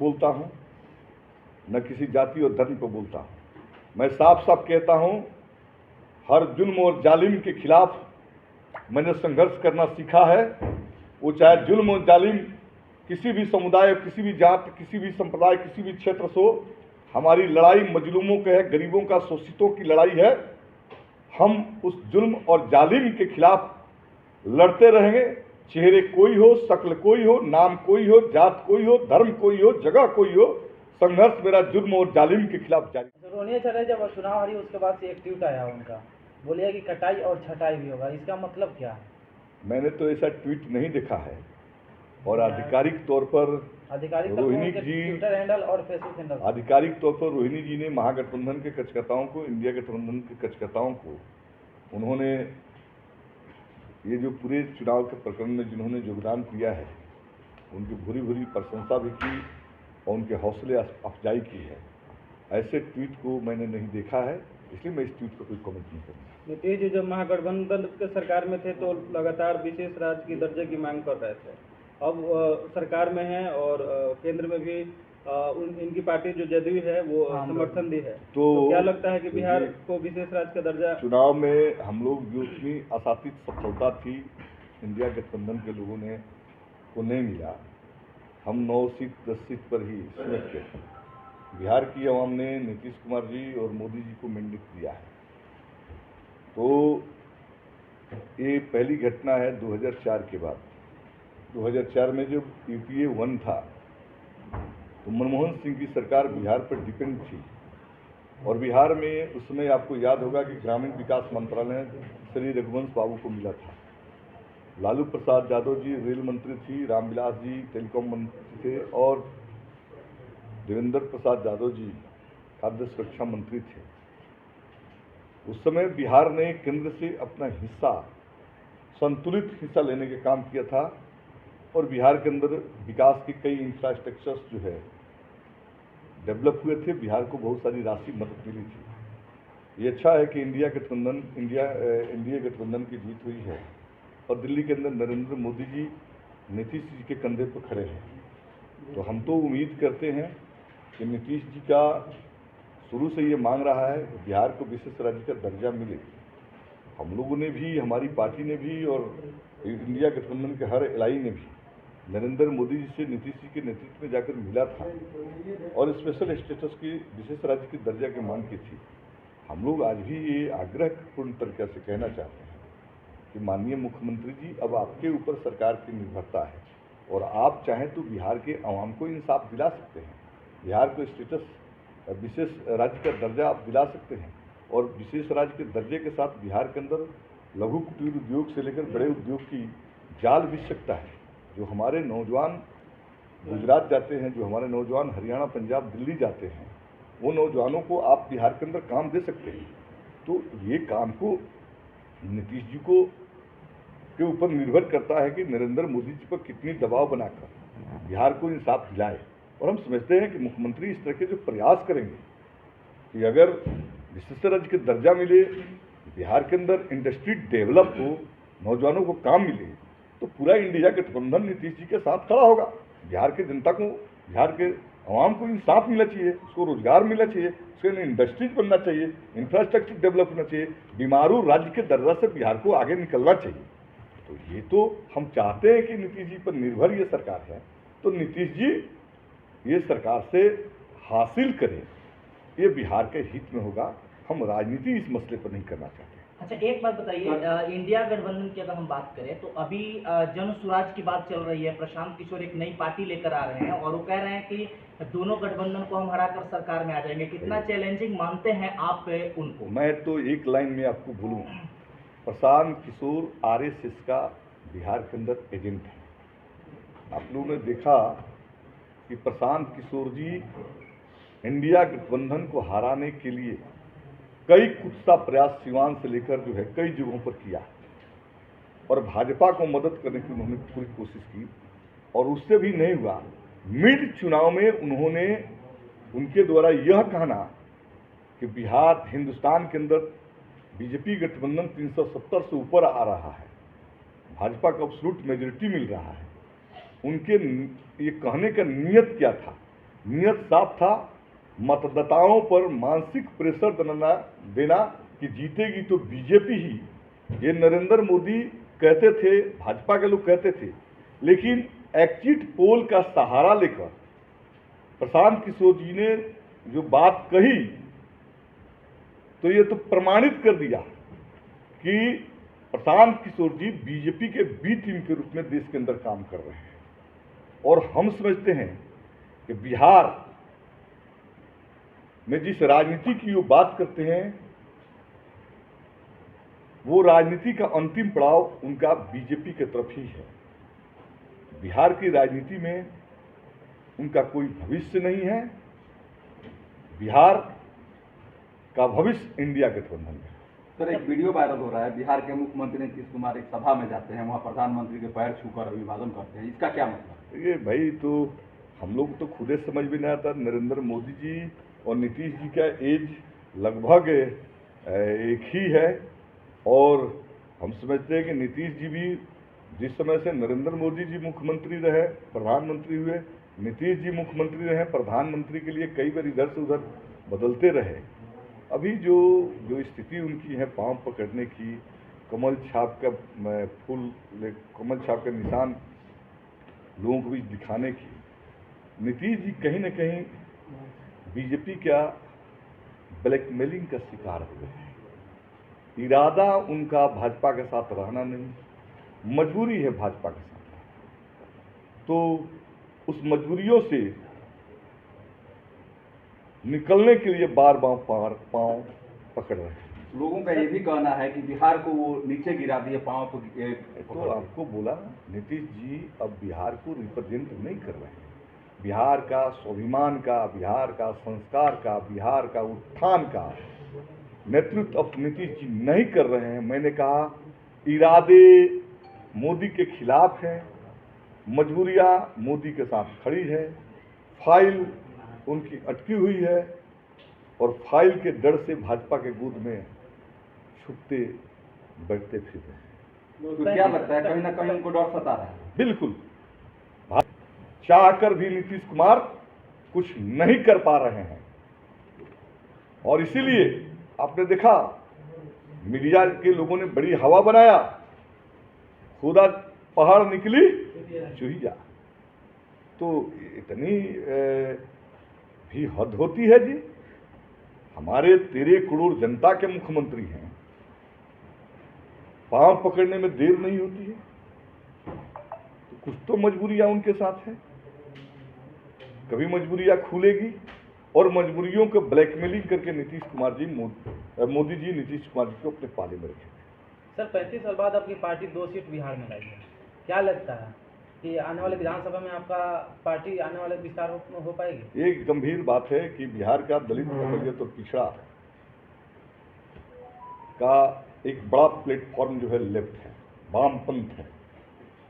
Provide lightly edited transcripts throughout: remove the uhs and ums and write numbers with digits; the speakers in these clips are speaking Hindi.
बोलता हूँ, न किसी जाति और धर्म पर बोलता हूँ। मैं साफ साफ कहता हूँ, हर जुल्म और जालिम के खिलाफ मैंने संघर्ष करना सीखा है। वो चाहे जुल्म और जालिम किसी भी समुदाय, किसी भी जात, किसी भी संप्रदाय, किसी भी क्षेत्र से हो, हमारी लड़ाई मजलूमों के है, गरीबों का, शोषितों की लड़ाई है। हम उस जुल्म और जालिम के खिलाफ लड़ते रहेंगे। चेहरे कोई हो, शक्ल कोई हो, नाम कोई हो, जात कोई हो, धर्म कोई हो, जगह कोई हो, संघर्ष मेरा जुल्म और जालिम के खिलाफ जारी। रोनिया चले जब चुनाव हारी उसके बाद से एक ट्वीट आया उनका, बोलिए कि कटाई और छटाई भी होगा, इसका मतलब क्या है? मैंने तो ऐसा ट्वीट नहीं देखा है और आधिकारिक तौर पर रोहिणी जी, ट्विटर हैंडल और फेसबुक हैंडल, आधिकारिक तौर पर रोहिणी जी ने महागठबंधन के कार्यकर्ताओं को, इंडिया गठबंधन के कार्यकर्ताओं को, उन्होंने ये जो पूरे चुनाव के प्रकरण में जिन्होंने योगदान दिया है, उनकी भूरी भूरी प्रशंसा भी की और उनके हौसले अफजाई की है। ऐसे ट्वीट को मैंने नहीं देखा है, इसलिए मैं इस ट्वीट पर कोई कमेंट नहीं करूँगा। नीतीश जी जब महागठबंधन के सरकार में थे तो लगातार विशेष राज्य की दर्जे की मांग कर रहे थे। अब सरकार में है और केंद्र में भी इनकी पार्टी जो जदयू है वो समर्थन दी है, तो क्या लगता है कि बिहार को विशेष राज्य का दर्जा? चुनाव में हम लोग जो इतनी आशातीत सफलता थी इंडिया गठबंधन के लोगों ने को नहीं मिला। हम 9 सीट 10 सीट पर ही सिमट गए। बिहार की आवाम ने नीतीश कुमार जी और मोदी जी को मैंडेट दिया है। तो ये पहली घटना है 2004 के बाद। 2004 में जब यूपीए 1 था तो मनमोहन सिंह की सरकार बिहार पर डिपेंड थी और बिहार में उस समय आपको याद होगा कि ग्रामीण विकास मंत्रालय श्री रघुवंश बाबू को मिला था। लालू प्रसाद यादव जी रेल मंत्री थी, रामविलास जी टेलीकॉम मंत्री थे और देवेंद्र प्रसाद यादव जी खाद्य सुरक्षा मंत्री थे। उस समय बिहार ने केंद्र से अपना हिस्सा, संतुलित हिस्सा लेने के काम किया था और बिहार के अंदर विकास के कई इंफ्रास्ट्रक्चर्स जो है डेवलप हुए थे। बिहार को बहुत सारी राशि मदद मिली थी। ये अच्छा है कि इंडिया गठबंधन की जीत हुई है और दिल्ली के अंदर नरेंद्र मोदी जी नीतीश जी के कंधे पर खड़े हैं। तो हम तो उम्मीद करते हैं कि नीतीश जी का शुरू से ये मांग रहा है कि बिहार को विशेष राज्य का दर्जा मिले। हम लोगों ने भी, हमारी पार्टी ने भी और इंडिया गठबंधन के हर एलाई ने भी नरेंद्र मोदी जी से नीतीश जी के नेतृत्व में जाकर मिला था और स्पेशल स्टेटस की, विशेष राज्य की दर्जा की मांग की थी। हम लोग आज भी ये आग्रहपूर्ण तरीके से कहना चाहते हैं कि माननीय मुख्यमंत्री जी, अब आपके ऊपर सरकार की निर्भरता है और आप चाहें तो बिहार के आवाम को इंसाफ दिला सकते हैं। बिहार को स्टेटस, विशेष राज्य का दर्जा आप दिला सकते हैं और विशेष राज्य के दर्जे के साथ बिहार के अंदर लघु कुटीर उद्योग से लेकर बड़े उद्योग की जाल बिछ सकता है। जो हमारे नौजवान गुजरात जाते हैं, जो हमारे नौजवान हरियाणा, पंजाब, दिल्ली जाते हैं, वो नौजवानों को आप बिहार के अंदर काम दे सकते हैं। तो ये काम को नीतीश जी को के ऊपर निर्भर करता है कि नरेंद्र मोदी जी पर कितनी दबाव बनाकर बिहार को इंसाफ दिलाए। और हम समझते हैं कि मुख्यमंत्री इस तरह के जो प्रयास करेंगे कि अगर विशेष राज्य के दर्जा मिले, बिहार के अंदर इंडस्ट्री डेवलप हो, नौजवानों को काम मिले, तो पूरा इंडिया गठबंधन नीतीश जी के साथ खड़ा होगा। बिहार के जनता को, बिहार के आवाम को इंसाफ मिलना चाहिए, उसको रोजगार मिलना चाहिए, उसके लिए इंडस्ट्रीज बनना चाहिए, इंफ्रास्ट्रक्चर डेवलप होना चाहिए, बीमारू राज्य के दर्जा से बिहार को आगे निकलना चाहिए। तो ये तो हम चाहते हैं कि नीतीश जी पर निर्भर ये सरकार है, तो नीतीश जी ये सरकार से हासिल करें, ये बिहार के हित में होगा। हम राजनीति इस मसले पर नहीं करना चाहते। अच्छा, एक बात बताइए, इंडिया गठबंधन की अगर हम बात करें तो अभी जन स्वराज की बात चल रही है। प्रशांत किशोर एक नई पार्टी लेकर आ रहे हैं और वो कह रहे हैं कि दोनों गठबंधन को हम हराकर सरकार में आ जाएंगे। कितना चैलेंजिंग मानते हैं आप उनको? मैं तो एक लाइन में आपको बोलूँ, प्रशांत किशोर आरएसएस का बिहार के अंदर एजेंट है। आप लोगों ने देखा कि प्रशांत किशोर जी इंडिया गठबंधन को हराने के लिए कई कुत्सा प्रयास सीवान से लेकर जो है कई जगहों पर किया और भाजपा को मदद करने की उन्होंने पूरी कोशिश की और उससे भी नहीं हुआ। मिड चुनाव में उन्होंने, उनके द्वारा यह कहना कि बिहार, हिंदुस्तान के अंदर बीजेपी गठबंधन 370 से ऊपर आ रहा है, भाजपा को एब्सोल्यूट मेजॉरिटी मिल रहा है, उनके ये कहने का नियत क्या था नियत साफ था, मतदाताओं पर मानसिक प्रेशर देना कि जीतेगी तो बीजेपी ही। ये नरेंद्र मोदी कहते थे, भाजपा के लोग कहते थे, लेकिन एग्जिट पोल का सहारा लेकर प्रशांत किशोर जी ने जो बात कही, तो ये तो प्रमाणित कर दिया कि प्रशांत किशोर जी बीजेपी के बी टीम के रूप में देश के अंदर काम कर रहे हैं। और हम समझते हैं कि बिहार में जिस राजनीति की वो बात करते हैं, वो राजनीति का अंतिम पड़ाव उनका बीजेपी के तरफ ही है। बिहार की राजनीति में उनका कोई भविष्य नहीं है। बिहार का भविष्य इंडिया गठबंधन में। सर, एक वीडियो वायरल हो रहा है, बिहार के मुख्यमंत्री नीतीश कुमार एक सभा में जाते हैं, वहाँ प्रधानमंत्री के पैर छूकर अभिवादन करते हैं, इसका क्या मतलब? ये भाई तो हम लोग तो खुदे समझ में नहीं आता। नरेंद्र मोदी जी और नीतीश जी का एज लगभग एक ही है, और हम समझते हैं कि नीतीश जी भी जिस समय से नरेंद्र मोदी जी मुख्यमंत्री रहे, प्रधानमंत्री हुए, नीतीश जी मुख्यमंत्री रहे, प्रधानमंत्री के लिए कई बार इधर से उधर बदलते रहे। अभी जो स्थिति उनकी है पांव पकड़ने की, कमल छाप का कमल छाप का निशान लोगों को भी दिखाने की, नीतीश जी कहीं न कहीं बीजेपी का ब्लैकमेलिंग का शिकार हुए हैं। इरादा उनका भाजपा के साथ रहना नहीं, मजबूरी है भाजपा के साथ। तो उस मजबूरियों से निकलने के लिए बार बार पांव पकड़ रहे हैं। लोगों का ये भी कहना है कि बिहार को वो नीचे गिरा दिए पांव तो आपको बोला, नीतीश जी अब बिहार को रिप्रेजेंट नहीं कर रहे हैं। बिहार का स्वाभिमान का, बिहार का संस्कार का, बिहार का उत्थान का नेतृत्व अब नीतीश जी नहीं कर रहे हैं। मैंने कहा इरादे मोदी के खिलाफ हैं, मजबूरियां मोदी के साथ खड़ी है, फाइल उनकी अटकी हुई है, और फाइल के डर से भाजपा के गोद में छुपते बैठते फिर रहे हैं। तो क्या लगता है कहीं ना कहीं उनको डर सता रहा है? बिल्कुल, चाहकर भी नीतीश कुमार कुछ नहीं कर पा रहे हैं, और इसीलिए आपने देखा मीडिया के लोगों ने बड़ी हवा बनाया, खुदा पहाड़ निकली चुहिया। तो इतनी भी हद होती है जी। हमारे 13 करोड़ जनता के मुख्यमंत्री हैं, पांव पकड़ने में देर नहीं होती है, तो कुछ तो मजबूरियां उनके साथ है। कभी मजबूरियां खुलेगी, और मजबूरियों को ब्लैकमेलिंग करके नीतीश कुमार जी मोदी जी नीतीश कुमार जी को अपने पाले में रखेंगे। सर 35 साल बाद अपनी पार्टी 2 सीट बिहार में लाई है, क्या लगता है कि आने वाले विधानसभा में आपका पार्टी आने वाले विस्तार हो पाएगी? एक गंभीर बात है कि बिहार का दलित अकलियत और पिछड़ा का एक बड़ा प्लेटफॉर्म जो है लेफ्ट है, वामपंथ है।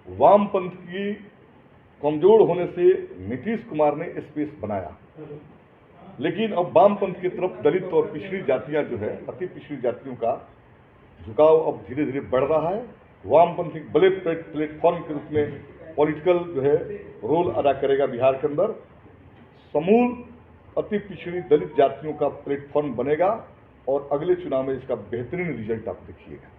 वामपंथ की कमजोर होने से नीतीश कुमार ने स्पेस बनाया, लेकिन अब वामपंथ की तरफ दलित और पिछड़ी जातियां जो है, अति पिछड़ी जातियों का झुकाव अब धीरे धीरे बढ़ रहा है। वामपंथ एक बड़े प्लेटफॉर्म के रूप में पॉलिटिकल जो है रोल अदा करेगा बिहार के अंदर। समूल अति पिछड़ी दलित जातियों का प्लेटफॉर्म बनेगा, और अगले चुनाव में इसका बेहतरीन रिजल्ट आप देखिएगा।